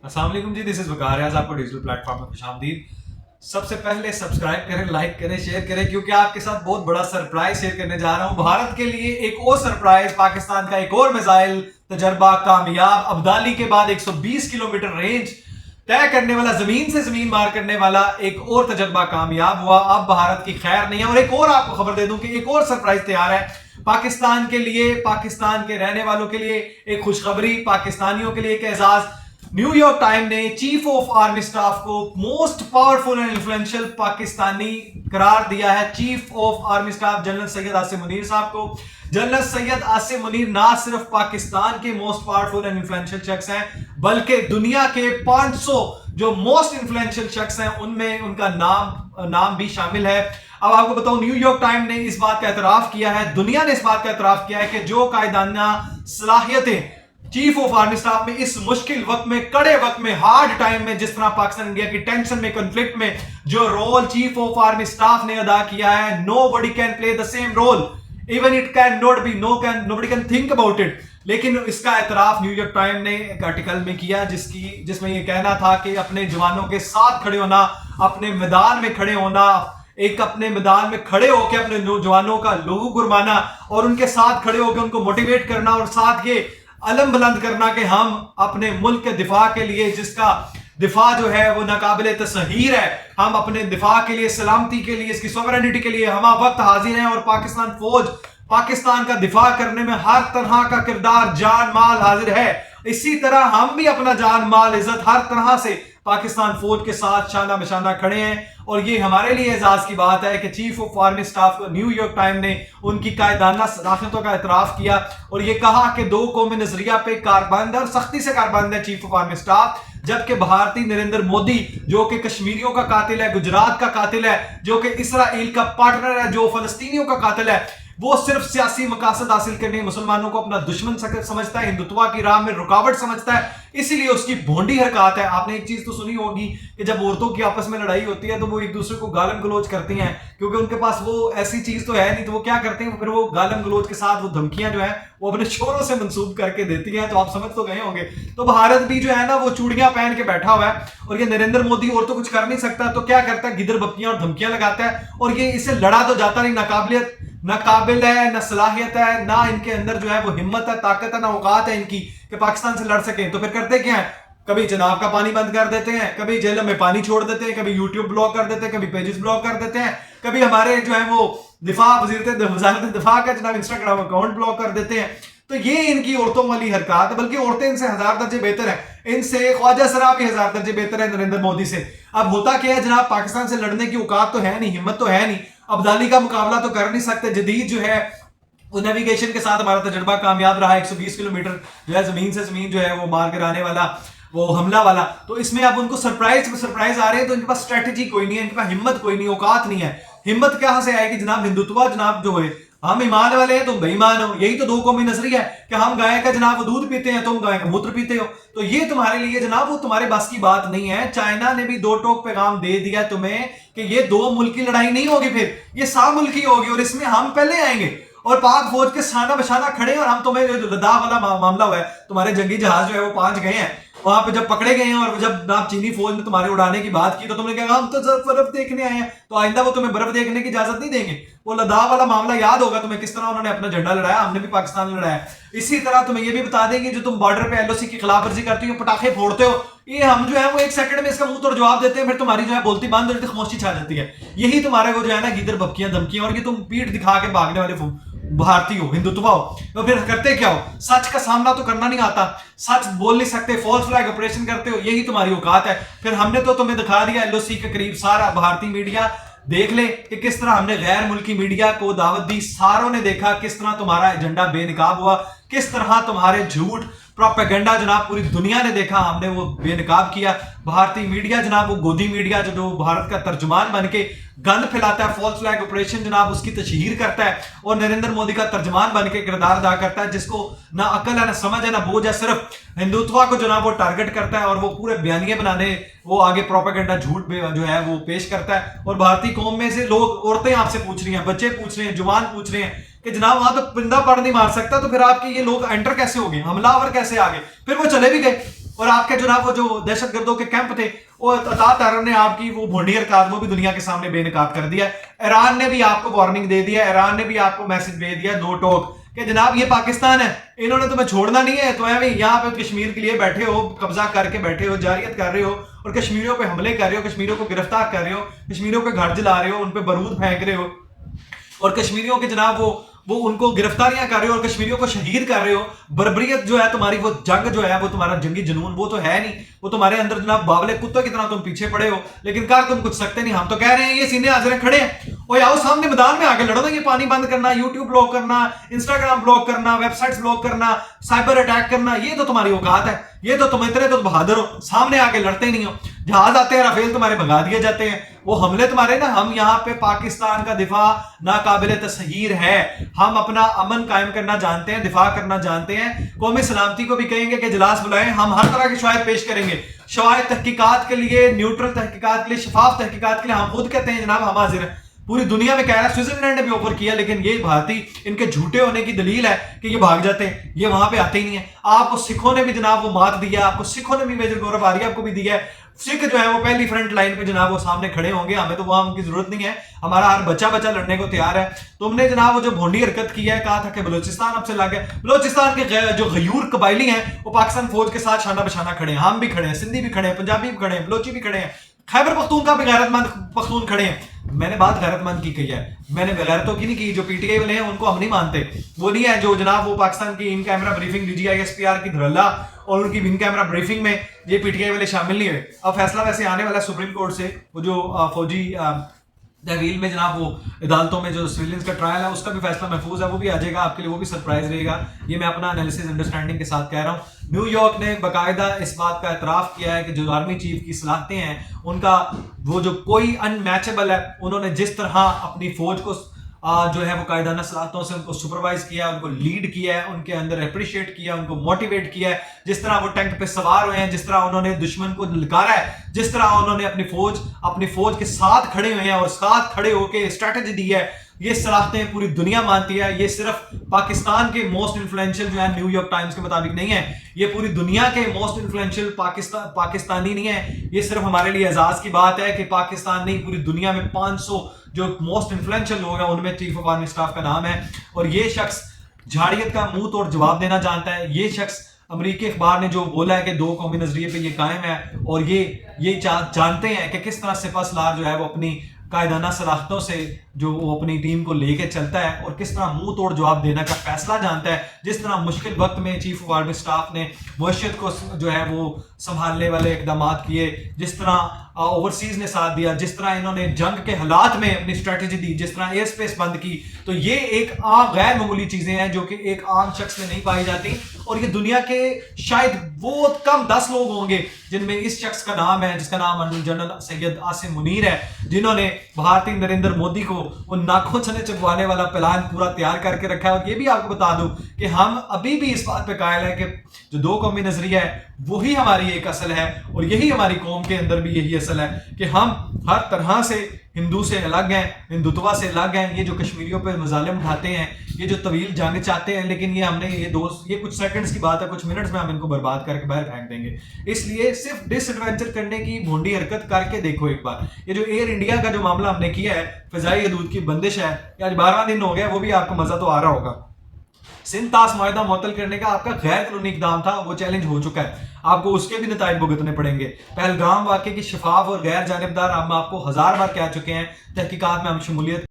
السلام علیکم جی، دس از وقار ریاض، آپ کو ڈیجیٹل پلیٹ فارم میں خوش آمدید۔ سب سے پہلے سبسکرائب کریں، لائک کریں، شیئر کریں، کیونکہ آپ کے ساتھ بہت بڑا سرپرائز شیئر کرنے جا رہا ہوں۔ بھارت کے لیے ایک اور سرپرائز، پاکستان کا ایک اور میزائل تجربہ کامیاب۔ ابدالی کے بعد 120 کلومیٹر رینج طے کرنے والا، زمین سے زمین مار کرنے والا ایک اور تجربہ کامیاب ہوا۔ اب بھارت کی خیر نہیں ہے۔ اور ایک اور آپ کو خبر دے دوں کہ ایک اور سرپرائز تیار ہے پاکستان کے لیے، پاکستان کے رہنے والوں کے لیے ایک خوشخبری، پاکستانیوں کے لیے ایک اعزاز۔ نیو یارک ٹائم نے چیف آف آرمی سٹاف کو most powerful and influential Pakistani قرار دیا ہے۔ Chief of army staff general Syed Asim Munir صاحب کو۔ جنرل سید عاصم منیر نہ صرف پاکستان کے موسٹ پاورفل اینڈ انفلوئنشل شخص ہیں، بلکہ دنیا کے 500 جو موسٹ انفلوئنشل شخص ہیں ان میں ان کا نام بھی شامل ہے۔ اب آپ کو بتاؤں، نیو یارک ٹائم نے اس بات کا اعتراف کیا ہے، دنیا نے اس بات کا اعتراف کیا ہے کہ جو قائدانہ صلاحیتیں چیف آف آرمی سٹاف میں اس مشکل وقت میں، کڑے وقت میں، ہارڈ ٹائم میں، جس طرح پاکستان انڈیا کی ٹینشن میں، کنفلکٹ میں جو role chief of army staff نے ادا کیا ہے، nobody can play the same role, even it can not be, nobody can think about it۔ لیکن اس کا اعتراف نیو یارک ٹائم نے ایک آرٹیکل میں کیا جس میں یہ کہنا تھا کہ اپنے جوانوں کے ساتھ کھڑے ہونا، اپنے میدان میں کھڑے ہونا، ایک اپنے میدان میں کھڑے ہو کے اپنے نوجوانوں کا لہو گرمانا اور ان کے ساتھ کھڑے ہو کے ان کو موٹیویٹ کرنا اور ساتھ یہ علم بلند کرنا کہ ہم اپنے ملک کے دفاع کے لیے، جس کا دفاع جو ہے وہ ناقابل تسخیر ہے، ہم اپنے دفاع کے لیے، سلامتی کے لیے، اس کی سوورنٹی کے لیے ہم وقت حاضر ہیں۔ اور پاکستان فوج پاکستان کا دفاع کرنے میں ہر طرح کا کردار، جان مال حاضر ہے۔ اسی طرح ہم بھی اپنا جان مال، عزت ہر طرح سے پاکستان فوج کے ساتھ شانہ بشانہ کھڑے ہیں۔ اور یہ ہمارے لیے اعزاز کی بات ہے کہ چیف آف آرمی سٹاف کو نیو یارک ٹائم نے ان کی قائدانہ صلاحیتوں کا اعتراف کیا اور یہ کہا کہ دو قومی نظریہ پہ کاربند اور سختی سے کاربند ہے چیف آف آرمی سٹاف، جبکہ بھارتی نریندر مودی جو کہ کشمیریوں کا قاتل ہے، گجرات کا قاتل ہے، جو کہ اسرائیل کا پارٹنر ہے، جو فلسطینیوں کا قاتل ہے، وہ صرف سیاسی مقاصد حاصل کرنے، مسلمانوں کو اپنا دشمن سمجھتا ہے، ہندوتوا کی راہ میں رکاوٹ سمجھتا ہے، اسی لیے اس کی بھونڈی حرکات ہے۔ آپ نے ایک چیز تو سنی ہوگی کہ جب عورتوں کی آپس میں لڑائی ہوتی ہے تو وہ ایک دوسرے کو گالم گلوچ کرتی ہیں، کیونکہ ان کے پاس وہ ایسی چیز تو ہے نہیں، تو وہ کیا کرتے ہیں، پھر وہ گالم گلوچ کے ساتھ وہ دھمکیاں جو ہیں وہ اپنے شوروں سے منسوب کر کے دیتی ہیں۔ تو آپ سمجھ تو گئے ہوں گے۔ تو بھارت بھی جو ہے نا وہ چوڑیاں پہن کے بیٹھا ہوا ہے، اور یہ نریندر مودی اور تو کچھ کر نہیں سکتا تو کیا کرتا ہے، گدر بپیاں اور دھمکیاں لگاتا ہے، اور یہ اسے لڑا تو جاتا نہیں، نہ قابل ہے، نہ صلاحیت ہے، نہ ان کے اندر جو ہے وہ ہمت ہے، طاقت ہے، نہ اوقات ہے ان کی کہ پاکستان سے لڑ سکیں۔ تو پھر کرتے کیا ہیں، کبھی چناب کا پانی بند کر دیتے ہیں، کبھی جہلم میں پانی چھوڑ دیتے ہیں، کبھی یوٹیوب بلاک کر دیتے ہیں، کبھی پیجز بلاک کر دیتے ہیں، کبھی ہمارے جو ہے وہ وزارت دفاع کا جناب انسٹاگرام اکاؤنٹ بلاک کر دیتے ہیں۔ تو یہ ان کی عورتوں والی حرکات ہے، بلکہ عورتیں ان سے 1000 درجے بہتر ہیں، ان سے خواجہ سرا بھی 1000 درجے بہتر ہے نریندر مودی سے۔ اب ہوتا کیا ہے جناب، پاکستان سے لڑنے کی اوقات تو ہے نہیں، ہمت تو ہے نہیں، ابدالی کا مقابلہ تو کر نہیں سکتے۔ جدید جو ہے وہ نیویگیشن کے ساتھ ہمارا تجربہ کامیاب رہا، 120 کلومیٹر جو ہے زمین سے زمین جو ہے وہ مار کر آنے والا، وہ حملہ والا۔ تو اس میں اب ان کو سرپرائز آ رہے ہیں، تو ان کے پاس اسٹریٹجی کوئی نہیں ہے، ان کے پاس ہمت کوئی نہیں، اوقات نہیں ہے۔ ہمت کہاں سے آئے گی جناب، ہندوتوا جناب جو ہے، ہم ایمان والے ہیں تم بے ایمان ہو، یہی تو دو قومی نظریہ ہے کہ ہم گائے کا جناب وہ دودھ پیتے ہیں، تم گائے کا موتر پیتے ہو۔ تو یہ تمہارے لیے جناب وہ تمہارے بس کی بات نہیں ہے۔ چائنا نے بھی دو ٹوک پیغام دے دیا تمہیں کہ یہ دو ملک کی لڑائی نہیں ہوگی، پھر یہ 100 ملکی ہوگی، اور اس میں ہم پہلے آئیں گے اور پاک فوج کے شانہ بشانہ کھڑے، اور ہم تمہیں لداخ والا معاملہ ہوا ہے، تمہارے جنگی جہاز جو ہے وہ 5 گئے ہیں وہاں پہ، جب پکڑے گئے ہیں، اور جب آپ چینی فوج نے تمہارے اڑانے کی بات کی تو تم نے کہا ہم تو برف دیکھنے آئے ہیں، تو آئندہ وہ تمہیں برف دیکھنے کی اجازت نہیں دیں گے۔ وہ لداخ والا معاملہ یاد ہوگا تمہیں، کس طرح انہوں نے اپنا جھنڈا لڑایا، ہم نے بھی پاکستان میں لڑایا۔ اسی طرح تمہیں یہ بھی بتا دیں گے جو تم بارڈر پہ LOC کی خلاف ورزی کرتے ہو، پٹاخے پھوڑتے ہو، یہ ہم جو ہے وہ 1 سیکنڈ میں اس کا منہ توڑ جواب دیتے ہیں، پھر تمہاری جو ہے بولتی بند ہوتی، خاموشی چھا جاتی ہے۔ یہی تمہارے وہ جو ہے نا گیدر بپکیاں دھمکیاں، اور یہ تم پیٹ دکھا کے بھاگنے والے بھارتی ہو، ہندوتوا ہو، تو پھر کرتے کیا ہو، سچ کا سامنا تو کرنا نہیں آتا، سچ بول نہیں سکتے، فالس فلیگ آپریشن کرتے ہو، یہی تمہاری اوقات ہے۔ پھر ہم نے تو تمہیں دکھا دیا LOC کے قریب سارا بھارتی میڈیا دیکھ لے کہ کس طرح ہم نے غیر ملکی میڈیا کو دعوت دی، ساروں نے دیکھا کس طرح تمہارا ایجنڈا بے نقاب ہوا، کس طرح تمہارے جھوٹ پروپیگنڈا جناب پوری دنیا نے دیکھا، ہم نے وہ بے نقاب کیا۔ بھارتی میڈیا جناب وہ گودی میڈیا جو بھارت کا ترجمان بن کے گند پھیلاتا ہے، فالس فلیگ آپریشن جناب اس کی تشہیر کرتا ہے، اور نریندر مودی کا ترجمان بن کے کردار ادا کرتا ہے، جس کو نہ عقل ہے، نہ سمجھ ہے، نہ بوجھ ہے، صرف ہندوتوا کو جناب وہ ٹارگٹ کرتا ہے، اور وہ پورے بیانیے بنانے، وہ آگے پروپیگنڈا جھوٹ جو ہے وہ پیش کرتا ہے۔ اور بھارتی قوم میں سے لوگ، عورتیں آپ سے پوچھ رہی ہیں، بچے پوچھ رہے ہیں، جوان پوچھ رہے ہیں کہ جناب وہاں تو پرندہ پڑ نہیں مار سکتا، تو پھر آپ کے یہ لوگ انٹر کیسے ہو گئے، حملہ آور کیسے آ گئے، پھر وہ چلے بھی گئے۔ اور آپ کے جناب وہ جو دہشت گردوں کے کیمپ تھے وہ عطا طاہر نے آپ کی وہ بھونڈی حرکات وہ بھی دنیا کے سامنے بے نقاب کر دیا. ایران نے بھی آپ کو وارننگ دے دیا, ایران نے بھی آپ کو میسج بھیج دیا دو ٹوک کہ جناب یہ پاکستان ہے, انہوں نے تمہیں چھوڑنا نہیں ہے, تو یہاں پہ کشمیر کے لیے بیٹھے ہو, قبضہ کر کے بیٹھے ہو, جارحیت کر رہے ہو اور کشمیریوں پہ حملے کر رہے ہو, کشمیریوں کو گرفتار کر رہے ہو, کشمیریوں کے گھر جلا رہے ہو, ان پہ بارود پھینک رہے ہو اور کشمیریوں کے جناب وہ ان کو گرفتاریاں کر رہے ہو اور کشمیریوں کو شہید کر رہے ہو. بربریت جو ہے تمہاری, وہ جنگ جو ہے وہ تمہارا جنگی جنون وہ تو ہے نہیں, وہ تمہارے اندر جناب باولے کتوں کی طرح تم پیچھے پڑے ہو, لیکن کر تم کچھ سکتے نہیں. ہم تو کہہ رہے ہیں یہ سینے حاضر کھڑے ہیں, اور آؤ سامنے میدان میں آگے لڑو نا. یہ پانی بند کرنا, یوٹیوب بلاک کرنا, انسٹاگرام بلاک کرنا, ویب سائٹس بلاک کرنا, سائبر اٹیک کرنا, یہ تو تمہاری اوقات ہے, یہ تو تم اتنے تو بہادر ہو, سامنے آگے لڑتے نہیں ہو. جہاز آتے ہیں رافیل تمہارے بھگا دیے جاتے ہیں, وہ حملے تمہارے نا. ہم یہاں پہ پاکستان کا دفاع ناقابل تسخیر ہے, ہم اپنا امن قائم کرنا جانتے ہیں, دفاع کرنا جانتے ہیں. قومی سلامتی کو بھی کہیں گے کہ اجلاس بلائیں, ہم ہر طرح کی شواہد پیش کریں گے, شواہد تحقیقات کے لیے, نیوٹرل تحقیقات کے لیے, شفاف تحقیقات کے لیے. ہم خود کہتے ہیں جناب ہم حاضر ہیں. پوری دنیا میں کہہ رہا ہے, سوئٹزرلینڈ نے بھی اوپر کیا, لیکن یہ بھارتی ان کے جھوٹے ہونے کی دلیل ہے کہ یہ بھاگ جاتے ہیں, یہ وہاں پہ آتے ہی نہیں ہیں. آپ کو سکھوں نے بھی جناب وہ مات دیا, آپ کو سکھوں نے بھی میجر گورو آریہ کو بھی دیا ہے. سکھ جو ہے وہ پہلی فرنٹ لائن پہ جناب وہ سامنے کھڑے ہوں گے, ہمیں تو وہاں ان کی ضرورت نہیں ہے, ہمارا ہر بچہ لڑنے کو تیار ہے. تم نے جناب وہ جو بھونڈی حرکت کی ہے, کہا تھا کہ بلوچستان اب سے لگ ہے, بلوچستان کے جو غیور قبائلی ہیں وہ پاکستان فوج کے ساتھ شانہ بشانہ کھڑے ہیں. ہم بھی کھڑے ہیں, سندھی بھی کھڑے ہیں, پنجابی بھی کھڑے ہیں, بلوچی بھی کھڑے ہیں, خیبر پختونخوا بھی غیرت مند پختون کھڑے ہیں. میں نے بات غیرت مند کی کہی ہے, میں نے غیرتوں کی نہیں کی. جو پی ٹی آئی والے ہیں ان کو ہم نہیں مانتے, وہ نہیں ہے جو جناب وہ پاکستان کی in camera briefing D G I S P R کی دھرلہ اور ان کی ان کیمرہ بریفنگ میں یہ پی ٹی آئی والے شامل نہیں ہوئے. اب فیصلہ ویسے آنے والا ہے سپریم کورٹ سے, وہ جو فوجی تحویل میں جناب وہ عدالتوں میں جو سویلینس کا ٹرائل ہے اس کا بھی فیصلہ محفوظ ہے, وہ بھی آ جائے گا آپ کے لیے, وہ بھی سرپرائز رہے گا. یہ میں اپنا انالیسس انڈرسٹینڈنگ کے ساتھ کہہ رہا ہوں. نیو یارک نے باقاعدہ اس بات کا اعتراف کیا ہے کہ جو آرمی چیف کی صلاحیتیں ہیں ان کا وہ جو کوئی ان میچبل ہے, انہوں نے جس طرح اپنی فوج کو جو ہے وہ قائدانہ صلاحیتوں سے ان کو سپروائز کیا, ان کو لیڈ کیا ہے, ان کے اندر اپریشیٹ کیا, ان کو موٹیویٹ کیا ہے, جس طرح وہ ٹینک پہ سوار ہوئے ہیں, جس طرح انہوں نے دشمن کو للکارا ہے, جس طرح انہوں نے اپنی فوج کے ساتھ کھڑے ہوئے ہیں اور ساتھ کھڑے ہو کے اسٹریٹجی دی ہے, یہ صلاحیتیں پوری دنیا مانتی ہے. یہ صرف پاکستان کے موسٹ انفلوئنشل جو ہے نیو یارک ٹائمز کے مطابق نہیں ہے, یہ پوری دنیا کے موسٹ انفلوئنشل پاکستانی نہیں ہے. یہ صرف ہمارے لیے اعزاز کی بات ہے کہ پاکستان نہیں پوری دنیا میں 500 جو موسٹ انفلوئنشل لوگ ہیں ان میں چیف آف آرمی اسٹاف کا نام ہے, اور یہ شخص جھاڑیت کا منہ توڑ جواب دینا جانتا ہے. یہ شخص امریکی اخبار نے جو بولا ہے کہ دو قومی نظریے پہ یہ قائم ہے, اور یہ جانتے ہیں کہ کس طرح سپہ سالار جو ہے وہ اپنی قائدانہ صلاحیتوں سے جو وہ اپنی ٹیم کو لے کے چلتا ہے, اور کس طرح منہ توڑ جواب دینا کا فیصلہ جانتا ہے. جس طرح مشکل وقت میں چیف آف آرمی اسٹاف نے معیشت کو جو ہے وہ سنبھالنے والے اقدامات کیے, جس طرح اوورسیز نے ساتھ دیا, جس طرح انہوں نے جنگ کے حالات میں اپنی اسٹریٹجی دی, جس طرح ایئر اسپیس بند کی, تو یہ ایک عام غیر معمولی چیزیں ہیں جو کہ ایک عام شخص میں نہیں پائی جاتی. اور یہ دنیا کے شاید بہت کم 10 لوگ ہوں گے جن میں اس شخص کا نام ہے, جس کا نام جنرل سید عاصم منیر ہے, جنہوں نے بھارتی نریندر مودی کو وہ ناکوں چنے چبوانے والا پلان پورا تیار کر کے رکھا ہے. اور یہ بھی آپ کو بتا دوں کہ ہم ابھی بھی اس بات پہ قائل ہے کہ جو دو قومی نظریہ ہے وہی ہماری ایک اصل ہے, اور یہی ہماری قوم کے اندر بھی یہی اصل ہے کہ ہم ہر طرح سے ہندو سے الگ ہیں, ہندوتوا سے الگ ہیں. یہ جو کشمیریوں پہ مظالم اٹھاتے ہیں, یہ جو طویل جنگ چاہتے ہیں, لیکن یہ ہم نے یہ کچھ سیکنڈز کی بات ہے, کچھ منٹس میں ہم ان کو برباد کر کے باہر پھینک دیں گے. اس لیے صرف ڈس ایڈونچر کرنے کی بھونڈی حرکت کر کے دیکھو ایک بار. یہ جو ایئر انڈیا کا جو معاملہ ہم نے کیا ہے, فضائی حدود کی بندش ہے, آج 12واں دن ہو گیا, وہ بھی آپ کو مزہ تو آ رہا ہوگا. سندھ طاس معاہدہ معطل کرنے کا آپ کا غیر قانونی اقدام تھا, وہ چیلنج ہو چکا ہے, آپ کو اس کے بھی نتائج بھگتنے پڑیں گے. پہلگام واقعے کی شفاف اور غیر جانبدار ہم آپ کو 1000 بار کہہ چکے ہیں, تحقیقات میں ہم شمولیت